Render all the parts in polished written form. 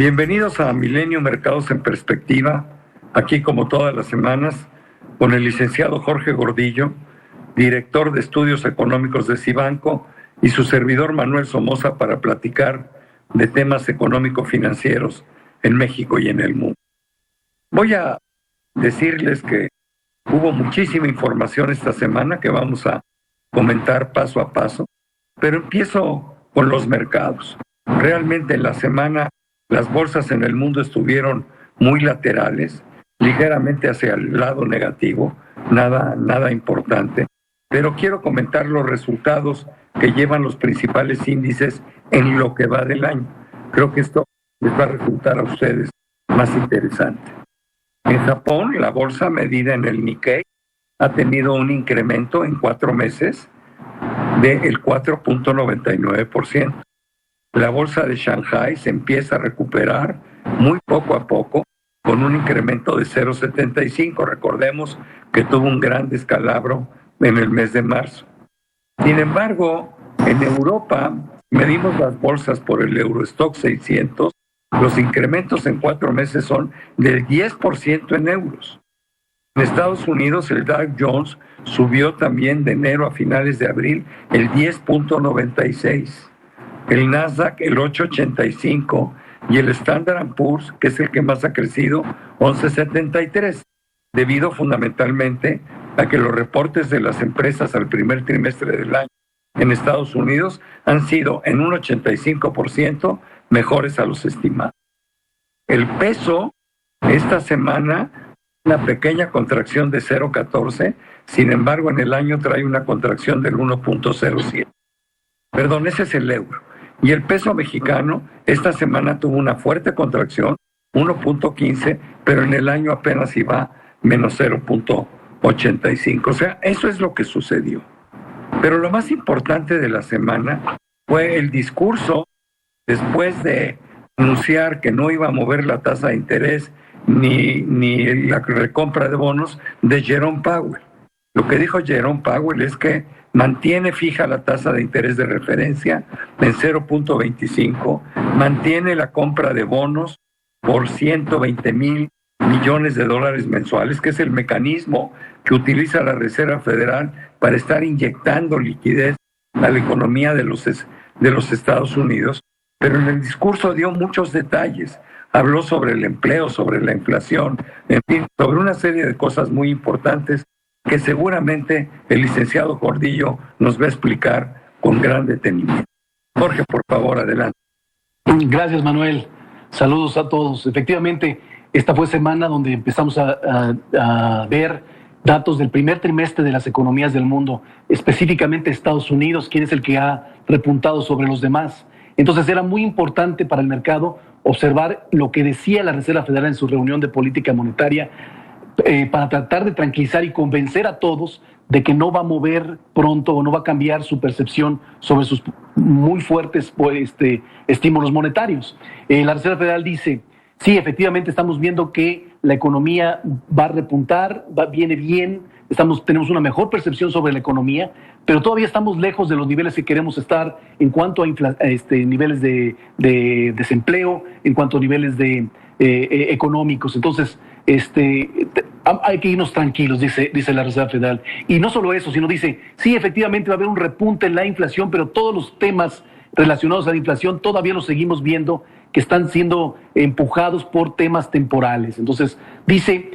Bienvenidos a Milenio Mercados en Perspectiva, aquí como todas las semanas, con el licenciado Jorge Gordillo, director de Estudios Económicos de Cibanco, y su servidor Manuel Somoza para platicar de temas económico-financieros en México y en el mundo. Voy a decirles que hubo muchísima información esta semana que vamos a comentar paso a paso, pero empiezo con los mercados. Realmente en la semana las bolsas en el mundo estuvieron muy laterales, ligeramente hacia el lado negativo, nada importante, pero quiero comentar los resultados que llevan los principales índices en lo que va del año. Creo que esto les va a resultar a ustedes más interesante. En Japón, la bolsa medida en el Nikkei ha tenido un incremento en 4 meses del 4.99%. La bolsa de Shanghai se empieza a recuperar muy poco a poco con un incremento de 0.75. Recordemos que tuvo un gran descalabro en el mes de marzo. Sin embargo, en Europa medimos las bolsas por el Eurostoxx 600. Los incrementos en 4 meses son del 10% en euros. En Estados Unidos, el Dow Jones subió también de enero a finales de abril el 10.96%. El Nasdaq el 8.85% y el Standard & Poor's, que es el que más ha crecido, 11.73%, debido fundamentalmente a que los reportes de las empresas al primer trimestre del año en Estados Unidos han sido en un 85% mejores a los estimados. El peso, esta semana, una pequeña contracción de 0.14, sin embargo en el año trae una contracción del 1.07. Perdón, ese es el euro. Y el peso mexicano esta semana tuvo una fuerte contracción, 1.15, pero en el año apenas iba menos 0.85. O sea, eso es lo que sucedió. Pero lo más importante de la semana fue el discurso después de anunciar que no iba a mover la tasa de interés ni la recompra de bonos de Jerome Powell. Lo que dijo Jerome Powell es que mantiene fija la tasa de interés de referencia en 0.25, mantiene la compra de bonos por 120,000 millones de dólares mensuales, que es el mecanismo que utiliza la Reserva Federal para estar inyectando liquidez a la economía de los Estados Unidos. Pero en el discurso dio muchos detalles. Habló sobre el empleo, sobre la inflación, en fin, sobre una serie de cosas muy importantes que seguramente el licenciado Gordillo nos va a explicar con gran detenimiento. Jorge, por favor, adelante. Gracias, Manuel. Saludos a todos. Efectivamente, esta fue semana donde empezamos a ver datos del primer trimestre de las economías del mundo, específicamente Estados Unidos, quien es el que ha repuntado sobre los demás. Entonces era muy importante para el mercado observar lo que decía la Reserva Federal en su reunión de política monetaria para tratar de tranquilizar y convencer a todos de que no va a mover pronto o no va a cambiar su percepción sobre sus muy fuertes estímulos monetarios. La Reserva Federal dice, sí, efectivamente estamos viendo que la economía va a repuntar, viene bien, tenemos una mejor percepción sobre la economía, pero todavía estamos lejos de los niveles que queremos estar en cuanto a niveles de desempleo, en cuanto a niveles económicos. Entonces, hay que irnos tranquilos, dice la Reserva Federal. Y no solo eso, sino dice, sí, efectivamente va a haber un repunte en la inflación, pero todos los temas relacionados a la inflación todavía los seguimos viendo que están siendo empujados por temas temporales. Entonces, dice,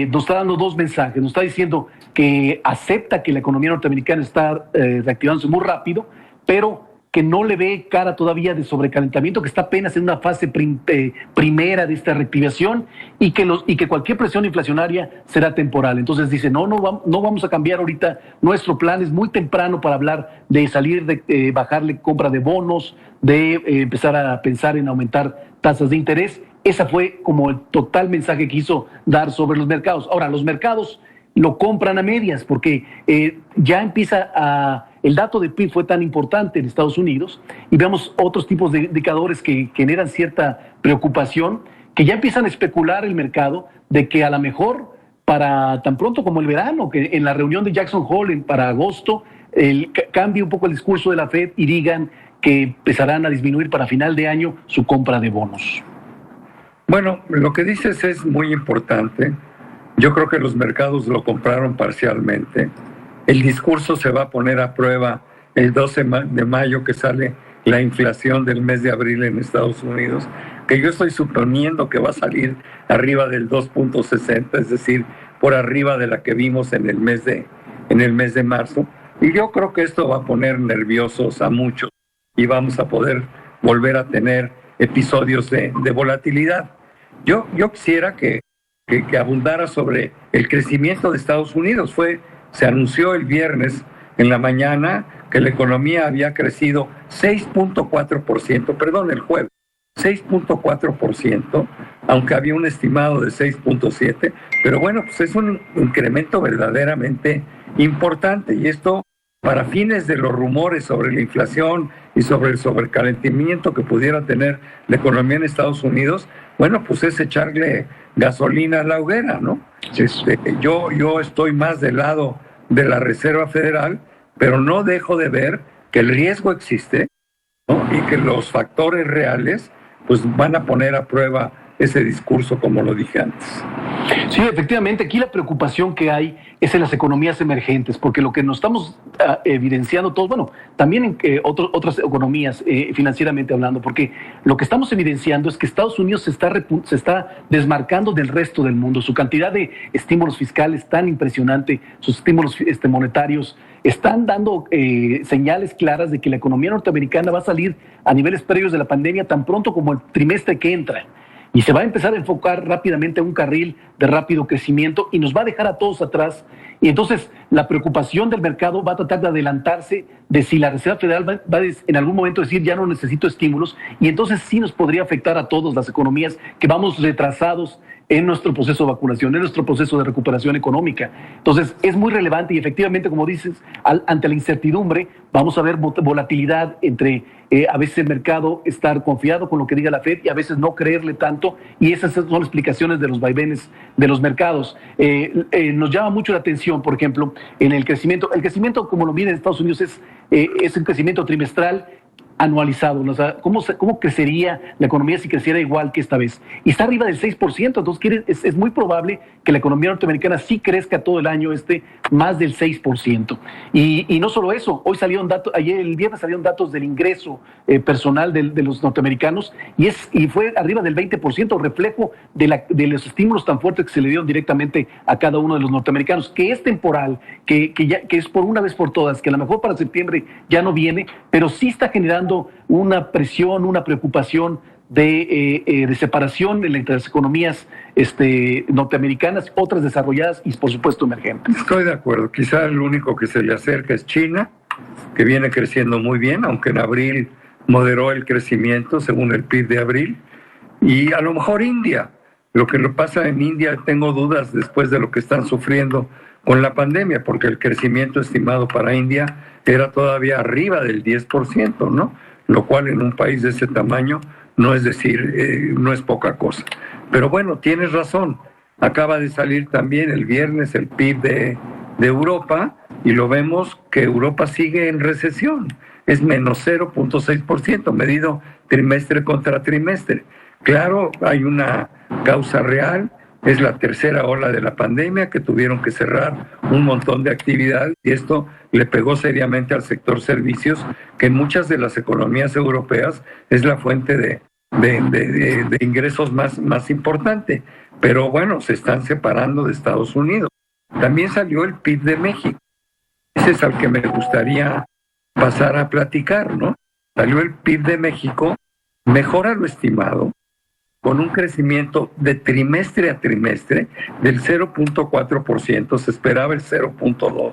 nos está dando 2 mensajes. Nos está diciendo que acepta que la economía norteamericana está reactivándose muy rápido, pero que no le ve cara todavía de sobrecalentamiento, que está apenas en una fase primera de esta reactivación y que cualquier presión inflacionaria será temporal. Entonces dice, no vamos a cambiar ahorita nuestro plan, es muy temprano para hablar de salir, de bajarle compra de bonos, de empezar a pensar en aumentar tasas de interés. Esa fue como el total mensaje que quiso dar sobre los mercados. Ahora, los mercados lo compran a medias porque ya empieza el dato de PIB fue tan importante en Estados Unidos y vemos otros tipos de indicadores que generan cierta preocupación, que ya empiezan a especular el mercado de que a lo mejor para tan pronto como el verano, que en la reunión de Jackson Hole para agosto, cambie un poco el discurso de la Fed y digan que empezarán a disminuir para final de año su compra de bonos. Bueno, lo que dices es muy importante. Yo creo que los mercados lo compraron parcialmente. El discurso se va a poner a prueba el 12 de mayo que sale la inflación del mes de abril en Estados Unidos, que yo estoy suponiendo que va a salir arriba del 2.60, es decir, por arriba de la que vimos en el mes de marzo. Y yo creo que esto va a poner nerviosos a muchos y vamos a poder volver a tener episodios de volatilidad. Yo quisiera que abundara sobre el crecimiento de Estados Unidos. Se anunció el viernes en la mañana que la economía había crecido 6.4%, perdón, el jueves, 6.4%, aunque había un estimado de 6.7%, pero bueno, pues es un incremento verdaderamente importante, y esto para fines de los rumores sobre la inflación y sobre el sobrecalentamiento que pudiera tener la economía en Estados Unidos, bueno, pues es echarle gasolina a la hoguera, ¿no? Yo estoy más del lado de la Reserva Federal, pero no dejo de ver que el riesgo existe, ¿no? Y que los factores reales pues van a poner a prueba ese discurso, como lo dije antes. Sí, efectivamente, aquí la preocupación que hay es en las economías emergentes, porque lo que nos estamos evidenciando todos, bueno, también en otras economías financieramente hablando, porque lo que estamos evidenciando es que Estados Unidos se está desmarcando del resto del mundo. Su cantidad de estímulos fiscales tan impresionante, sus estímulos monetarios, están dando señales claras de que la economía norteamericana va a salir a niveles previos de la pandemia tan pronto como el trimestre que entra. Y se va a empezar a enfocar rápidamente en un carril de rápido crecimiento y nos va a dejar a todos atrás. Y entonces la preocupación del mercado va a tratar de adelantarse de si la Reserva Federal va en algún momento decir ya no necesito estímulos, y entonces sí nos podría afectar a todas las economías que vamos retrasados en nuestro proceso de vacunación, en nuestro proceso de recuperación económica. Entonces es muy relevante y efectivamente, como dices, ante la incertidumbre vamos a ver volatilidad entre a veces el mercado estar confiado con lo que diga la Fed y a veces no creerle tanto, y esas son las explicaciones de los vaivenes de los mercados. Nos llama mucho la atención, por ejemplo, en el crecimiento. El crecimiento, como lo miden en Estados Unidos, es un crecimiento trimestral anualizado, ¿no? O sea, ¿cómo crecería la economía si creciera igual que esta vez? Y está arriba del 6%, entonces es muy probable que la economía norteamericana sí crezca todo el año más del 6%. Y no solo eso, hoy salieron datos, ayer el viernes salieron datos del ingreso personal de los norteamericanos y fue arriba del 20%, reflejo de los estímulos tan fuertes que se le dieron directamente a cada uno de los norteamericanos, que es temporal, que es por una vez por todas, que a lo mejor para septiembre ya no viene, pero sí está generando una presión, una preocupación de separación entre las economías norteamericanas, otras desarrolladas y por supuesto emergentes. Estoy de acuerdo. Quizá el único que se le acerca es China, que viene creciendo muy bien, aunque en abril moderó el crecimiento según el PIB de abril, y a lo mejor India. Lo que pasa en India, tengo dudas después de lo que están sufriendo con la pandemia, porque el crecimiento estimado para India era todavía arriba del 10%, ¿no? Lo cual en un país de ese tamaño no es decir, no es poca cosa. Pero bueno, tienes razón. Acaba de salir también el viernes el PIB de Europa, y lo vemos que Europa sigue en recesión. Es menos 0.6%, medido trimestre contra trimestre. Claro, hay una causa real. Es la tercera ola de la pandemia, que tuvieron que cerrar un montón de actividades, y esto le pegó seriamente al sector servicios, que en muchas de las economías europeas es la fuente de ingresos más importante. Pero bueno, se están separando de Estados Unidos. También salió el PIB de México. Ese es al que me gustaría pasar a platicar, ¿no? Salió el PIB de México, mejora lo estimado, con un crecimiento de trimestre a trimestre del 0.4%, se esperaba el 0.2%.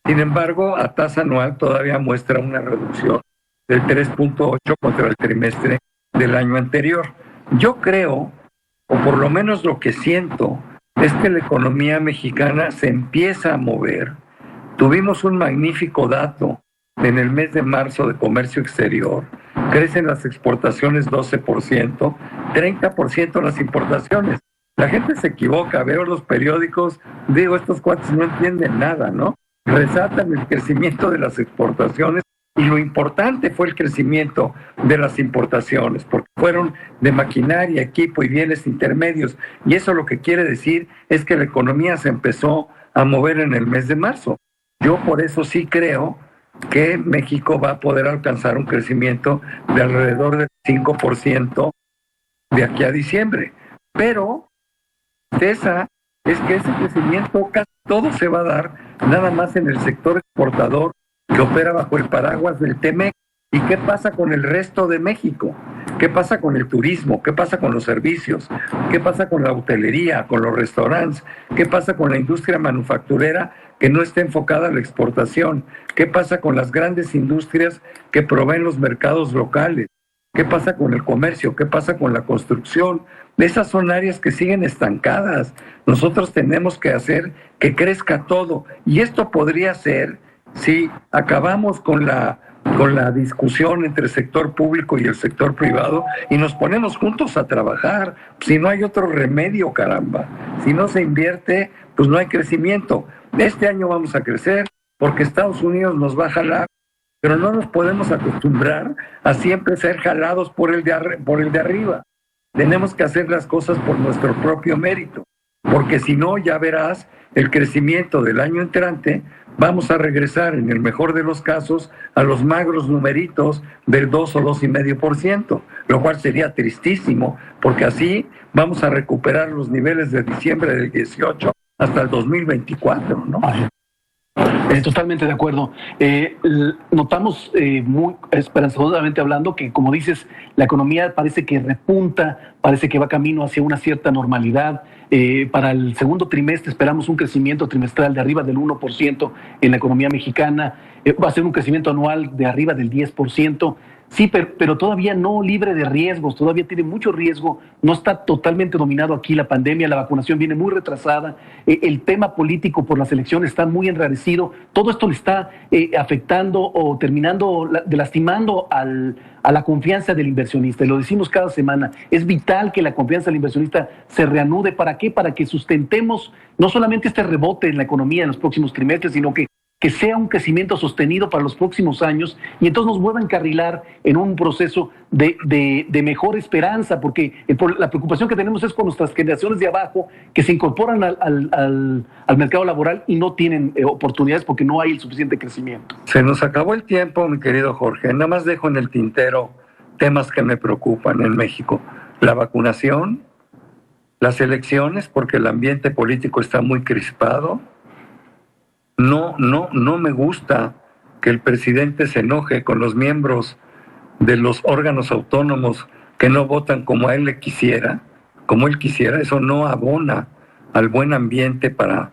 Sin embargo, a tasa anual todavía muestra una reducción del 3.8% contra el trimestre del año anterior. Yo creo, o por lo menos lo que siento, es que la economía mexicana se empieza a mover. Tuvimos un magnífico dato en el mes de marzo de comercio exterior. Crecen las exportaciones 12%, 30% las importaciones. La gente se equivoca, veo los periódicos, digo, estos cuates no entienden nada, ¿no? Resaltan el crecimiento de las exportaciones Y lo importante fue el crecimiento de las importaciones, porque fueron de maquinaria, equipo y bienes intermedios. Y eso lo que quiere decir es que la economía se empezó a mover en el mes de marzo. Yo por eso sí creo que México va a poder alcanzar un crecimiento de alrededor del 5% de aquí a diciembre. Pero esa es que ese crecimiento casi todo se va a dar nada más en el sector exportador que opera bajo el paraguas del TEMEC. ¿Y qué pasa con el resto de México? ¿Qué pasa con el turismo? ¿Qué pasa con los servicios? ¿Qué pasa con la hotelería, con los restaurantes? ¿Qué pasa con la industria manufacturera que no está enfocada a la exportación? ¿Qué pasa con las grandes industrias que proveen los mercados locales? ¿Qué pasa con el comercio? ¿Qué pasa con la construcción? Esas son áreas que siguen estancadas. Nosotros tenemos que hacer que crezca todo. Y esto podría ser si acabamos con la discusión entre el sector público y el sector privado y nos ponemos juntos a trabajar. Si no hay otro remedio, caramba. Si no se invierte, pues no hay crecimiento. Este año vamos a crecer porque Estados Unidos nos va a jalar, pero no nos podemos acostumbrar a siempre ser jalados por el de arriba. Tenemos que hacer las cosas por nuestro propio mérito, porque si no, ya verás, el crecimiento del año entrante, vamos a regresar, en el mejor de los casos, a los magros numeritos del 2 o 2,5%, lo cual sería tristísimo, porque así vamos a recuperar los niveles de diciembre del 18 hasta el 2024, ¿no? Totalmente de acuerdo. Notamos muy esperanzadosamente hablando que, como dices, la economía parece que repunta, parece que va camino hacia una cierta normalidad. Para el segundo trimestre esperamos un crecimiento trimestral de arriba del 1% en la economía mexicana. Va a ser un crecimiento anual de arriba del 10%. Sí, pero todavía no libre de riesgos, todavía tiene mucho riesgo, no está totalmente dominado aquí la pandemia, la vacunación viene muy retrasada, el tema político por las elecciones está muy enrarecido, todo esto le está afectando o terminando lastimando a la confianza del inversionista, y lo decimos cada semana, es vital que la confianza del inversionista se reanude. ¿Para qué? Para que sustentemos no solamente este rebote en la economía en los próximos trimestres, sino que sea un crecimiento sostenido para los próximos años y entonces nos vuelva a encarrilar en un proceso de mejor esperanza, porque la preocupación que tenemos es con nuestras generaciones de abajo que se incorporan al mercado laboral y no tienen oportunidades porque no hay el suficiente crecimiento. Se nos acabó el tiempo, mi querido Jorge. Nada más dejo en el tintero temas que me preocupan en México. La vacunación, las elecciones, porque el ambiente político está muy crispado. No me gusta que el presidente se enoje con los miembros de los órganos autónomos que no votan como él quisiera. Eso no abona al buen ambiente para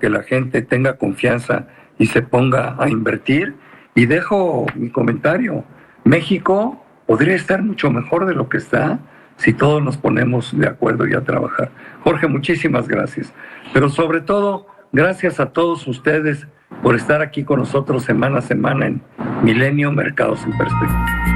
que la gente tenga confianza y se ponga a invertir. Y dejo mi comentario. México podría estar mucho mejor de lo que está si todos nos ponemos de acuerdo y a trabajar. Jorge, muchísimas gracias. Pero sobre todo, gracias a todos ustedes por estar aquí con nosotros semana a semana en Milenio Mercados en Perspectiva.